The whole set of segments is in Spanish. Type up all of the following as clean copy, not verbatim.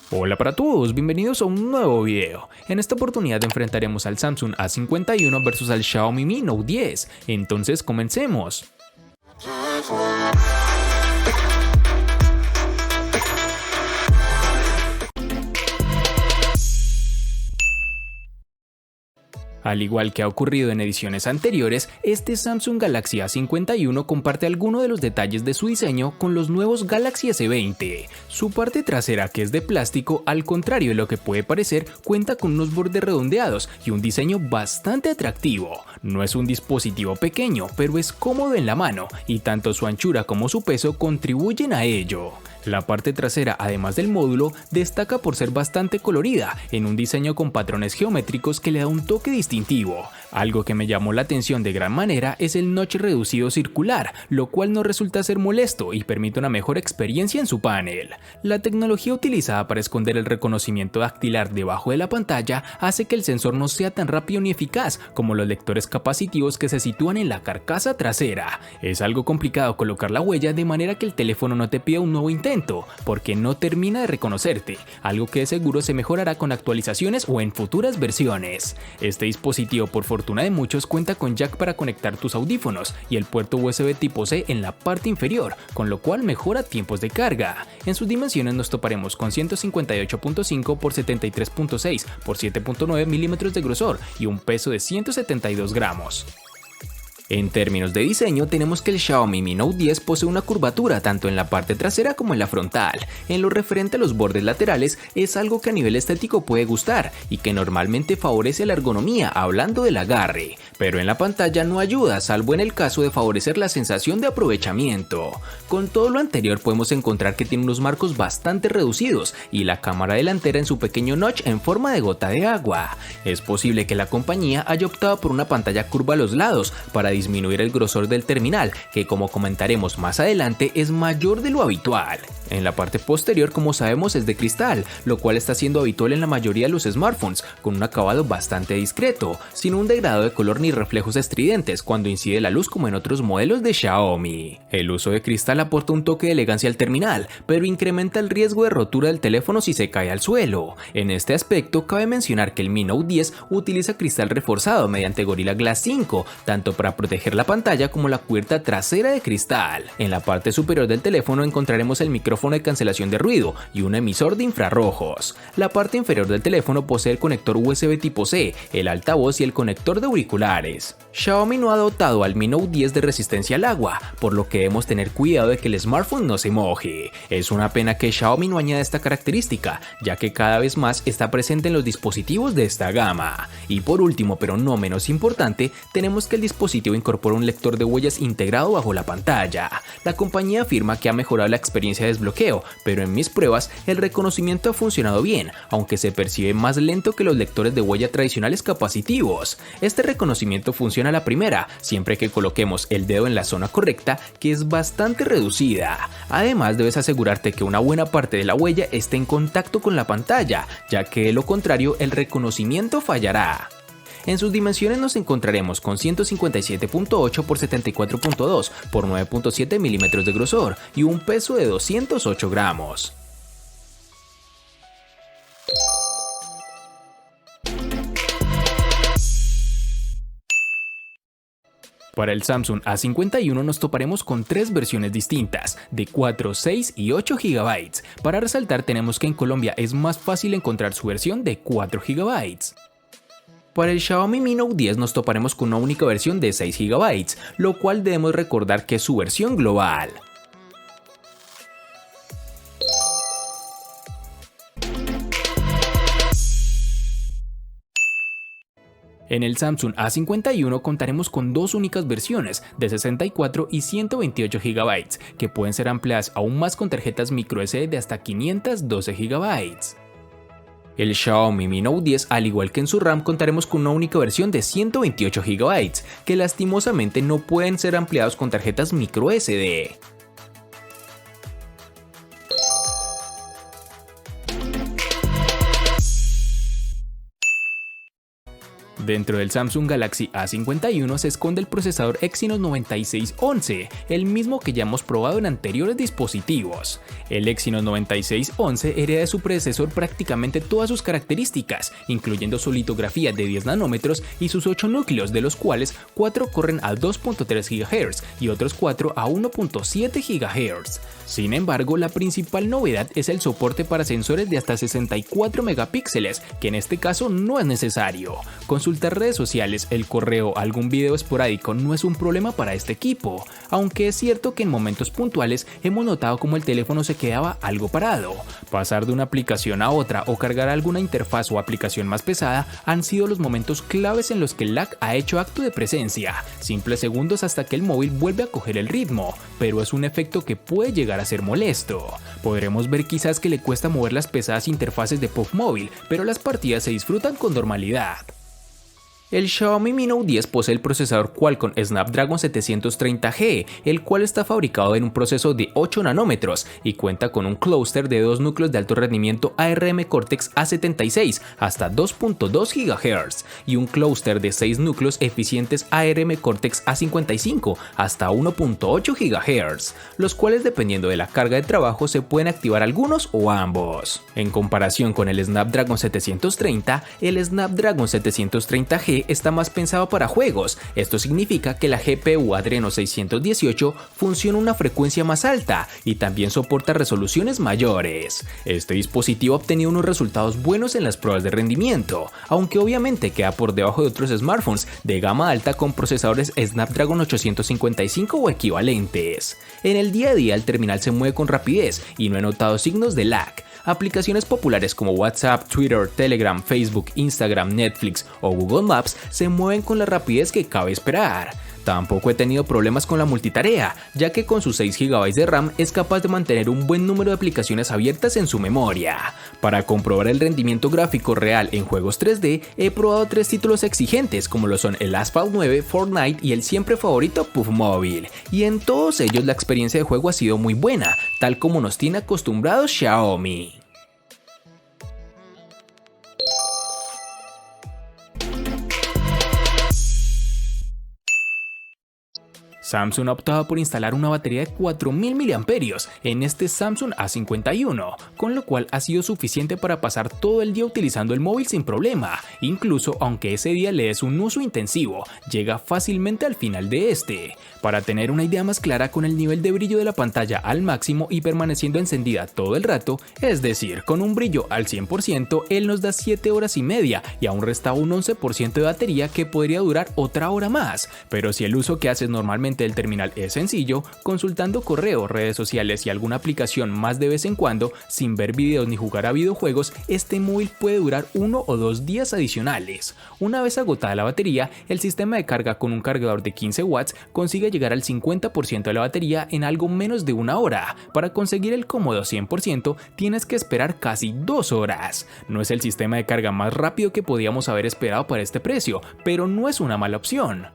Hola para todos, bienvenidos a un nuevo video. En esta oportunidad enfrentaremos al Samsung A51 versus al Xiaomi Mi Note 10. Entonces comencemos. Al igual que ha ocurrido en ediciones anteriores, este Samsung Galaxy A51 comparte algunos de los detalles de su diseño con los nuevos Galaxy S20. Su parte trasera, que es de plástico, al contrario de lo que puede parecer, cuenta con unos bordes redondeados y un diseño bastante atractivo. No es un dispositivo pequeño, pero es cómodo en la mano y tanto su anchura como su peso contribuyen a ello. La parte trasera, además del módulo, destaca por ser bastante colorida, en un diseño con patrones geométricos que le da un toque distintivo. Algo que me llamó la atención de gran manera es el notch reducido circular, lo cual no resulta ser molesto y permite una mejor experiencia en su panel. La tecnología utilizada para esconder el reconocimiento dactilar debajo de la pantalla hace que el sensor no sea tan rápido ni eficaz como los lectores capacitivos que se sitúan en la carcasa trasera. Es algo complicado colocar la huella de manera que el teléfono no te pida un nuevo intento, porque no termina de reconocerte, algo que de seguro se mejorará con actualizaciones o en futuras versiones. Este dispositivo, por fortuna de muchos, cuenta con jack para conectar tus audífonos y el puerto USB tipo C en la parte inferior, con lo cual mejora tiempos de carga. En sus dimensiones nos toparemos con 158.5 x 73.6 x 7.9 milímetros de grosor y un peso de 172 gramos. En términos de diseño, tenemos que el Xiaomi Mi Note 10 posee una curvatura tanto en la parte trasera como en la frontal. En lo referente a los bordes laterales, es algo que a nivel estético puede gustar y que normalmente favorece la ergonomía hablando del agarre, pero en la pantalla no ayuda, salvo en el caso de favorecer la sensación de aprovechamiento. Con todo lo anterior podemos encontrar que tiene unos marcos bastante reducidos y la cámara delantera en su pequeño notch en forma de gota de agua. Es posible que la compañía haya optado por una pantalla curva a los lados para disminuir el grosor del terminal, que como comentaremos más adelante es mayor de lo habitual. En la parte posterior, como sabemos, es de cristal, lo cual está siendo habitual en la mayoría de los smartphones, con un acabado bastante discreto, sin un degradado de color ni reflejos estridentes cuando incide la luz como en otros modelos de Xiaomi. El uso de cristal aporta un toque de elegancia al terminal, pero incrementa el riesgo de rotura del teléfono si se cae al suelo. En este aspecto, cabe mencionar que el Mi Note 10 utiliza cristal reforzado mediante Gorilla Glass 5, tanto para proteger la pantalla como la cubierta trasera de cristal. En la parte superior del teléfono encontraremos el micrófono de cancelación de ruido y un emisor de infrarrojos. La parte inferior del teléfono posee el conector USB tipo C, el altavoz y el conector de auriculares. Xiaomi no ha dotado al Mi Note 10 de resistencia al agua, por lo que debemos tener cuidado de que el smartphone no se moje. Es una pena que Xiaomi no añada esta característica, ya que cada vez más está presente en los dispositivos de esta gama. Y por último, pero no menos importante, tenemos que el dispositivo incorpora un lector de huellas integrado bajo la pantalla. La compañía afirma que ha mejorado la experiencia de desbloqueo, pero en mis pruebas el reconocimiento ha funcionado bien, aunque se percibe más lento que los lectores de huella tradicionales capacitivos. Este reconocimiento funciona a la primera, siempre que coloquemos el dedo en la zona correcta, que es bastante reducida. Además, debes asegurarte que una buena parte de la huella esté en contacto con la pantalla, ya que de lo contrario el reconocimiento fallará. En sus dimensiones nos encontraremos con 157.8 x 74.2 x 9.7 milímetros de grosor y un peso de 208 gramos. Para el Samsung A51 nos toparemos con tres versiones distintas, de 4, 6 y 8 GB. Para resaltar, tenemos que en Colombia es más fácil encontrar su versión de 4 GB. Para el Xiaomi Mi Note 10 nos toparemos con una única versión de 6 GB, lo cual debemos recordar que es su versión global. En el Samsung A51 contaremos con dos únicas versiones de 64 y 128 GB, que pueden ser ampliadas aún más con tarjetas microSD de hasta 512 GB. El Xiaomi Mi Note 10, al igual que en su RAM, contaremos con una única versión de 128 GB, que lastimosamente no pueden ser ampliados con tarjetas microSD. Dentro del Samsung Galaxy A51 se esconde el procesador Exynos 9611, el mismo que ya hemos probado en anteriores dispositivos. El Exynos 9611 hereda de su predecesor prácticamente todas sus características, incluyendo su litografía de 10 nanómetros y sus 8 núcleos, de los cuales 4 corren a 2.3 GHz y otros 4 a 1.7 GHz. Sin embargo, la principal novedad es el soporte para sensores de hasta 64 megapíxeles, que en este caso no es necesario. Consultar redes sociales, el correo, algún video esporádico no es un problema para este equipo, aunque es cierto que en momentos puntuales hemos notado como el teléfono se quedaba algo parado. Pasar de una aplicación a otra o cargar alguna interfaz o aplicación más pesada han sido los momentos claves en los que el lag ha hecho acto de presencia, simples segundos hasta que el móvil vuelve a coger el ritmo, pero es un efecto que puede llegar a ser molesto. Podremos ver quizás que le cuesta mover las pesadas interfaces de PUBG Mobile, pero las partidas se disfrutan con normalidad. El Xiaomi Mi Note 10 posee el procesador Qualcomm Snapdragon 730G, el cual está fabricado en un proceso de 8 nanómetros y cuenta con un clúster de 2 núcleos de alto rendimiento ARM Cortex A76 hasta 2.2 GHz y un clúster de 6 núcleos eficientes ARM Cortex A55 hasta 1.8 GHz, los cuales dependiendo de la carga de trabajo se pueden activar algunos o ambos. En comparación con el Snapdragon 730, el Snapdragon 730G está más pensado para juegos. Esto significa que la GPU Adreno 618 funciona a una frecuencia más alta y también soporta resoluciones mayores. Este dispositivo ha obtenido unos resultados buenos en las pruebas de rendimiento, aunque obviamente queda por debajo de otros smartphones de gama alta con procesadores Snapdragon 855 o equivalentes. En el día a día el terminal se mueve con rapidez y no he notado signos de lag. Aplicaciones populares como WhatsApp, Twitter, Telegram, Facebook, Instagram, Netflix o Google Maps se mueven con la rapidez que cabe esperar. Tampoco he tenido problemas con la multitarea, ya que con sus 6 GB de RAM es capaz de mantener un buen número de aplicaciones abiertas en su memoria. Para comprobar el rendimiento gráfico real en juegos 3D, he probado 3 títulos exigentes como lo son el Asphalt 9, Fortnite y el siempre favorito PUBG Mobile, y en todos ellos la experiencia de juego ha sido muy buena, tal como nos tiene acostumbrados Xiaomi. Samsung ha optado por instalar una batería de 4000 mAh en este Samsung A51, con lo cual ha sido suficiente para pasar todo el día utilizando el móvil sin problema. Incluso aunque ese día le des un uso intensivo, llega fácilmente al final de este. Para tener una idea más clara, con el nivel de brillo de la pantalla al máximo y permaneciendo encendida todo el rato, es decir, con un brillo al 100%, él nos da 7 horas y media y aún resta un 11% de batería que podría durar otra hora más. Pero si el uso que haces normalmente del terminal es sencillo, consultando correo, redes sociales y alguna aplicación más de vez en cuando, sin ver videos ni jugar a videojuegos, este móvil puede durar 1 o 2 días adicionales. Una vez agotada la batería, el sistema de carga con un cargador de 15 watts consigue llegar al 50% de la batería en algo menos de una hora. Para conseguir el cómodo 100% tienes que esperar casi 2 horas. No es el sistema de carga más rápido que podíamos haber esperado para este precio, pero no es una mala opción.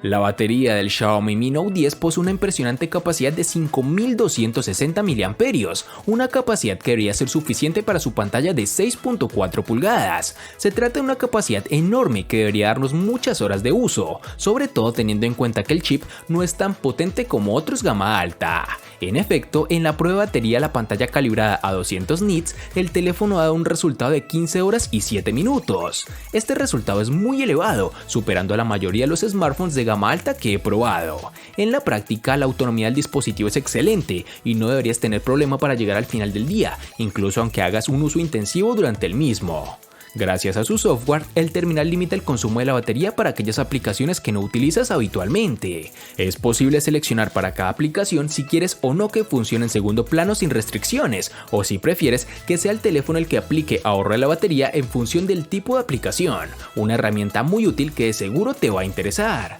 La batería del Xiaomi Mi Note 10 posee una impresionante capacidad de 5260 mAh, una capacidad que debería ser suficiente para su pantalla de 6.4 pulgadas. Se trata de una capacidad enorme que debería darnos muchas horas de uso, sobre todo teniendo en cuenta que el chip no es tan potente como otros gama alta. En efecto, en la prueba de batería, la pantalla calibrada a 200 nits, el teléfono ha dado un resultado de 15 horas y 7 minutos. Este resultado es muy elevado, superando a la mayoría de los smartphones de gama alta que he probado. En la práctica, la autonomía del dispositivo es excelente y no deberías tener problema para llegar al final del día, incluso aunque hagas un uso intensivo durante el mismo. Gracias a su software, el terminal limita el consumo de la batería para aquellas aplicaciones que no utilizas habitualmente. Es posible seleccionar para cada aplicación si quieres o no que funcione en segundo plano sin restricciones, o si prefieres que sea el teléfono el que aplique ahorro de la batería en función del tipo de aplicación. Una herramienta muy útil que de seguro te va a interesar.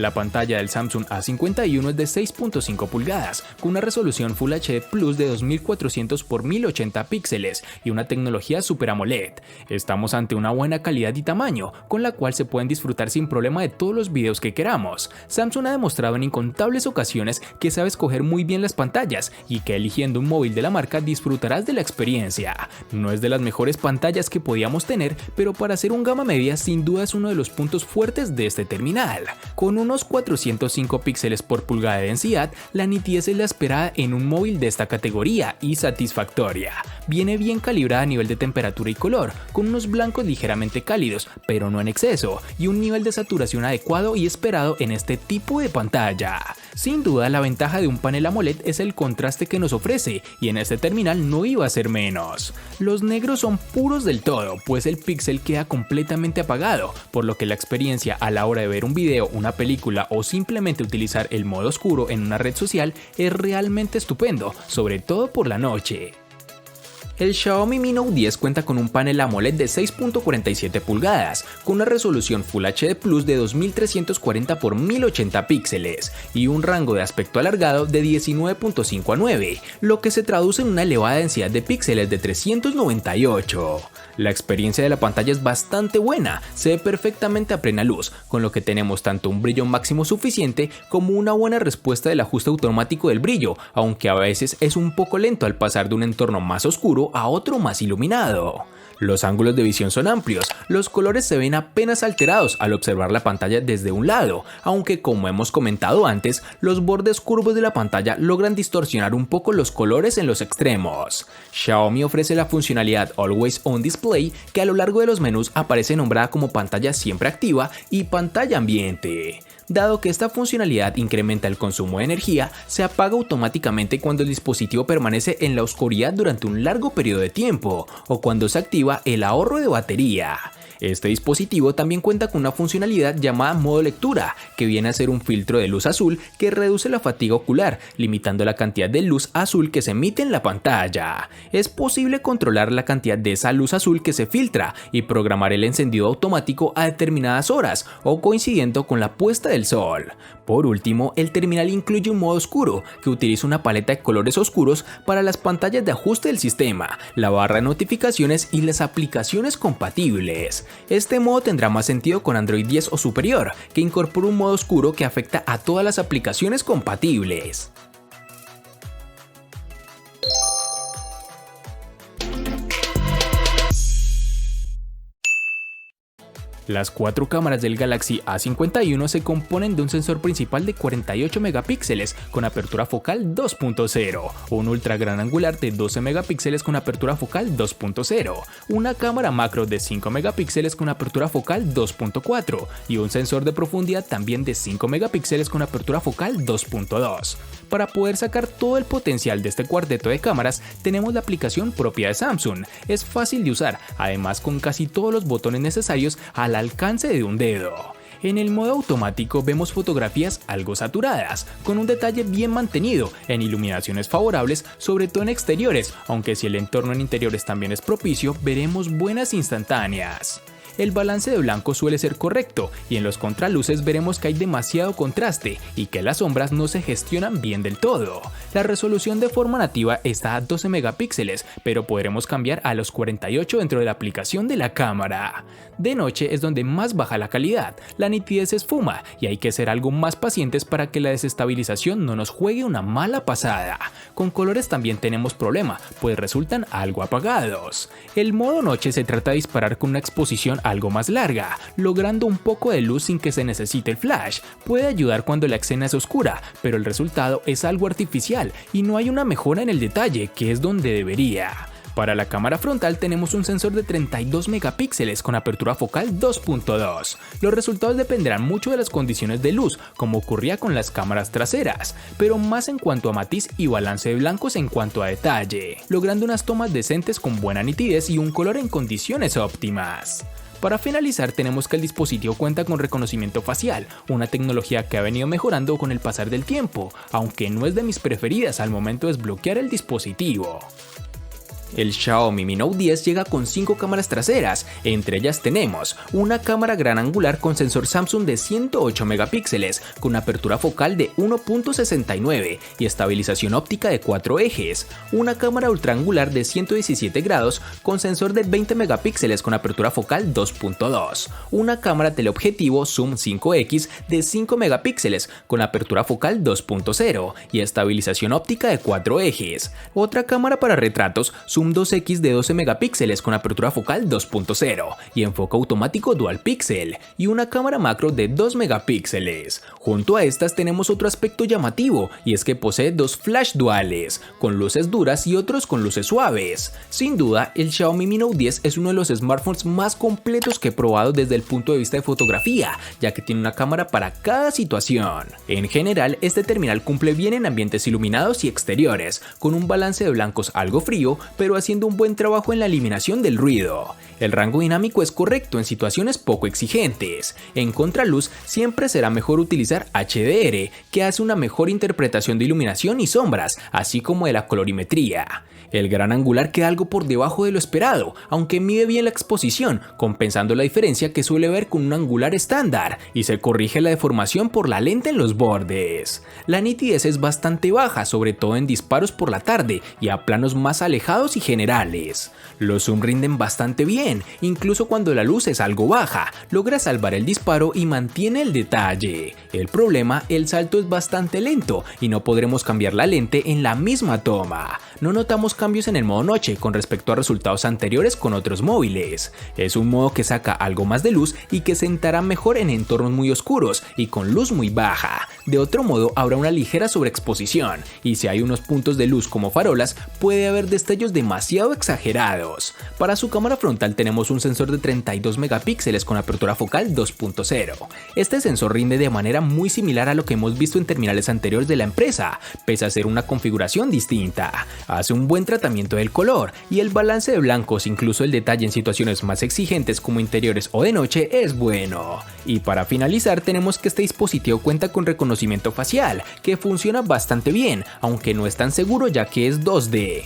La pantalla del Samsung A51 es de 6.5 pulgadas, con una resolución Full HD Plus de 2400 x 1080 píxeles y una tecnología Super AMOLED. Estamos ante una buena calidad y tamaño, con la cual se pueden disfrutar sin problema de todos los videos que queramos. Samsung ha demostrado en incontables ocasiones que sabe escoger muy bien las pantallas y que eligiendo un móvil de la marca disfrutarás de la experiencia. No es de las mejores pantallas que podíamos tener, pero para ser un gama media sin duda es uno de los puntos fuertes de este terminal. Con unos 405 píxeles por pulgada de densidad, la nitidez es la esperada en un móvil de esta categoría y satisfactoria. Viene bien calibrada a nivel de temperatura y color, con unos blancos ligeramente cálidos, pero no en exceso, y un nivel de saturación adecuado y esperado en este tipo de pantalla. Sin duda, la ventaja de un panel AMOLED es el contraste que nos ofrece, y en este terminal no iba a ser menos. Los negros son puros del todo, pues el píxel queda completamente apagado, por lo que la experiencia a la hora de ver un video, una película o simplemente utilizar el modo oscuro en una red social es realmente estupendo, sobre todo por la noche. El Xiaomi Mi Note 10 cuenta con un panel AMOLED de 6.47 pulgadas, con una resolución Full HD Plus de 2340 x 1080 píxeles y un rango de aspecto alargado de 19.5 a 9, lo que se traduce en una elevada densidad de píxeles de 398. La experiencia de la pantalla es bastante buena, se ve perfectamente a plena luz, con lo que tenemos tanto un brillo máximo suficiente como una buena respuesta del ajuste automático del brillo, aunque a veces es un poco lento al pasar de un entorno más oscuro a otro más iluminado. Los ángulos de visión son amplios, los colores se ven apenas alterados al observar la pantalla desde un lado, aunque como hemos comentado antes, los bordes curvos de la pantalla logran distorsionar un poco los colores en los extremos. Xiaomi ofrece la funcionalidad Always On Display, que a lo largo de los menús aparece nombrada como pantalla siempre activa y pantalla ambiente. Dado que esta funcionalidad incrementa el consumo de energía, se apaga automáticamente cuando el dispositivo permanece en la oscuridad durante un largo periodo de tiempo, o cuando se activa el ahorro de batería. Este dispositivo también cuenta con una funcionalidad llamada modo lectura, que viene a ser un filtro de luz azul que reduce la fatiga ocular, limitando la cantidad de luz azul que se emite en la pantalla. Es posible controlar la cantidad de esa luz azul que se filtra y programar el encendido automático a determinadas horas o coincidiendo con la puesta del sol. Por último, el terminal incluye un modo oscuro, que utiliza una paleta de colores oscuros para las pantallas de ajuste del sistema, la barra de notificaciones y las aplicaciones compatibles. Este modo tendrá más sentido con Android 10 o superior, que incorpora un modo oscuro que afecta a todas las aplicaciones compatibles. Las cuatro cámaras del Galaxy A51 se componen de un sensor principal de 48 megapíxeles con apertura focal 2.0, un ultra gran angular de 12 megapíxeles con apertura focal 2.0, una cámara macro de 5 megapíxeles con apertura focal 2.4 y un sensor de profundidad también de 5 megapíxeles con apertura focal 2.2. Para poder sacar todo el potencial de este cuarteto de cámaras, tenemos la aplicación propia de Samsung. Es fácil de usar, además con casi todos los botones necesarios al alcance de un dedo. En el modo automático vemos fotografías algo saturadas, con un detalle bien mantenido, en iluminaciones favorables, sobre todo en exteriores, aunque si el entorno en interiores también es propicio, veremos buenas instantáneas. El balance de blanco suele ser correcto y en los contraluces veremos que hay demasiado contraste y que las sombras no se gestionan bien del todo. La resolución de forma nativa está a 12 megapíxeles, pero podremos cambiar a los 48 dentro de la aplicación de la cámara. De noche es donde más baja la calidad, la nitidez se esfuma y hay que ser algo más pacientes para que la desestabilización no nos juegue una mala pasada. Con colores también tenemos problema, pues resultan algo apagados. El modo noche se trata de disparar con una exposición algo más larga, logrando un poco de luz sin que se necesite el flash. Puede ayudar cuando la escena es oscura, pero el resultado es algo artificial y no hay una mejora en el detalle, que es donde debería. Para la cámara frontal tenemos un sensor de 32 megapíxeles con apertura focal 2.2. Los resultados dependerán mucho de las condiciones de luz, como ocurría con las cámaras traseras, pero más en cuanto a matiz y balance de blancos en cuanto a detalle, logrando unas tomas decentes con buena nitidez y un color en condiciones óptimas. Para finalizar, tenemos que el dispositivo cuenta con reconocimiento facial, una tecnología que ha venido mejorando con el pasar del tiempo, aunque no es de mis preferidas al momento de desbloquear el dispositivo. El Xiaomi Mi Note 10 llega con 5 cámaras traseras, entre ellas tenemos una cámara gran angular con sensor Samsung de 108 megapíxeles, con apertura focal de 1.69 y estabilización óptica de 4 ejes, una cámara ultra angular de 117 grados con sensor de 20 megapíxeles con apertura focal 2.2, una cámara teleobjetivo Zoom 5X de 5 megapíxeles con apertura focal 2.0 y estabilización óptica de 4 ejes, otra cámara para retratos Zoom 2X de 12 megapíxeles con apertura focal 2.0 y enfoque automático dual píxel, y una cámara macro de 2 megapíxeles. Junto a estas tenemos otro aspecto llamativo, y es que posee dos flash duales, con luces duras y otros con luces suaves. Sin duda, el Xiaomi Mi Note 10 es uno de los smartphones más completos que he probado desde el punto de vista de fotografía, ya que tiene una cámara para cada situación. En general, este terminal cumple bien en ambientes iluminados y exteriores, con un balance de blancos algo frío, pero haciendo un buen trabajo en la eliminación del ruido. El rango dinámico es correcto en situaciones poco exigentes. En contraluz siempre será mejor utilizar HDR, que hace una mejor interpretación de iluminación y sombras, así como de la colorimetría. El gran angular queda algo por debajo de lo esperado, aunque mide bien la exposición, compensando la diferencia que suele ver con un angular estándar, y se corrige la deformación por la lente en los bordes. La nitidez es bastante baja, sobre todo en disparos por la tarde y a planos más alejados y generales. Los zoom rinden bastante bien, incluso cuando la luz es algo baja, logra salvar el disparo y mantiene el detalle. El problema, el salto es bastante lento y no podremos cambiar la lente en la misma toma. No notamos cambios en el modo noche con respecto a resultados anteriores con otros móviles. Es un modo que saca algo más de luz y que sentará mejor en entornos muy oscuros y con luz muy baja. De otro modo habrá una ligera sobreexposición, y si hay unos puntos de luz como farolas, puede haber destellos demasiado exagerados. Para su cámara frontal tenemos un sensor de 32 megapíxeles con apertura focal 2.0. Este sensor rinde de manera muy similar a lo que hemos visto en terminales anteriores de la empresa, pese a ser una configuración distinta. Hace un buen tratamiento del color, y el balance de blancos, incluso el detalle en situaciones más exigentes como interiores o de noche, es bueno. Y para finalizar tenemos que este dispositivo cuenta con reconocimiento facial, que funciona bastante bien, aunque no es tan seguro ya que es 2D.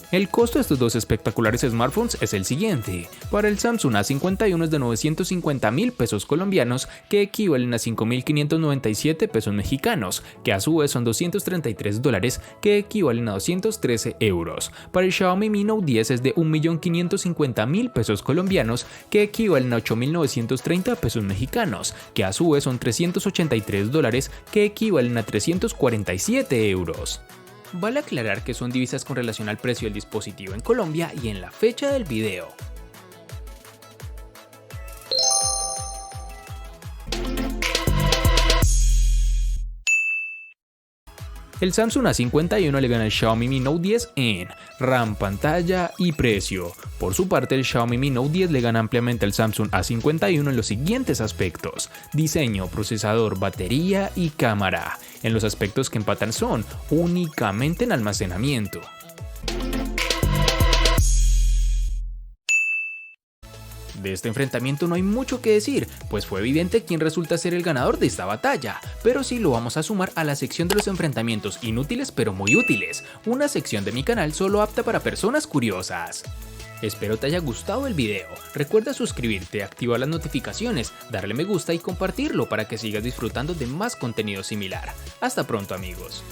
El costo de estos dos espectaculares smartphones es el siguiente. Para el Samsung A51 es de 950.000 pesos colombianos, que equivalen a 5.597 pesos mexicanos, que a su vez son $233, que equivalen a 213 euros. Para el Xiaomi Mi Note 10 es de 1.550.000 pesos colombianos, que equivalen a 8.930 pesos mexicanos, que a su vez son $383, que equivalen a 347 euros. Vale aclarar que son divisas con relación al precio del dispositivo en Colombia y en la fecha del video. El Samsung A51 le gana al Xiaomi Mi Note 10 en RAM, pantalla y precio. Por su parte, el Xiaomi Mi Note 10 le gana ampliamente al Samsung A51 en los siguientes aspectos: diseño, procesador, batería y cámara. En los aspectos que empatan son únicamente en almacenamiento. De este enfrentamiento no hay mucho que decir, pues fue evidente quién resulta ser el ganador de esta batalla, pero sí lo vamos a sumar a la sección de los enfrentamientos inútiles pero muy útiles, una sección de mi canal solo apta para personas curiosas. Espero te haya gustado el video, recuerda suscribirte, activar las notificaciones, darle me gusta y compartirlo para que sigas disfrutando de más contenido similar. Hasta pronto amigos.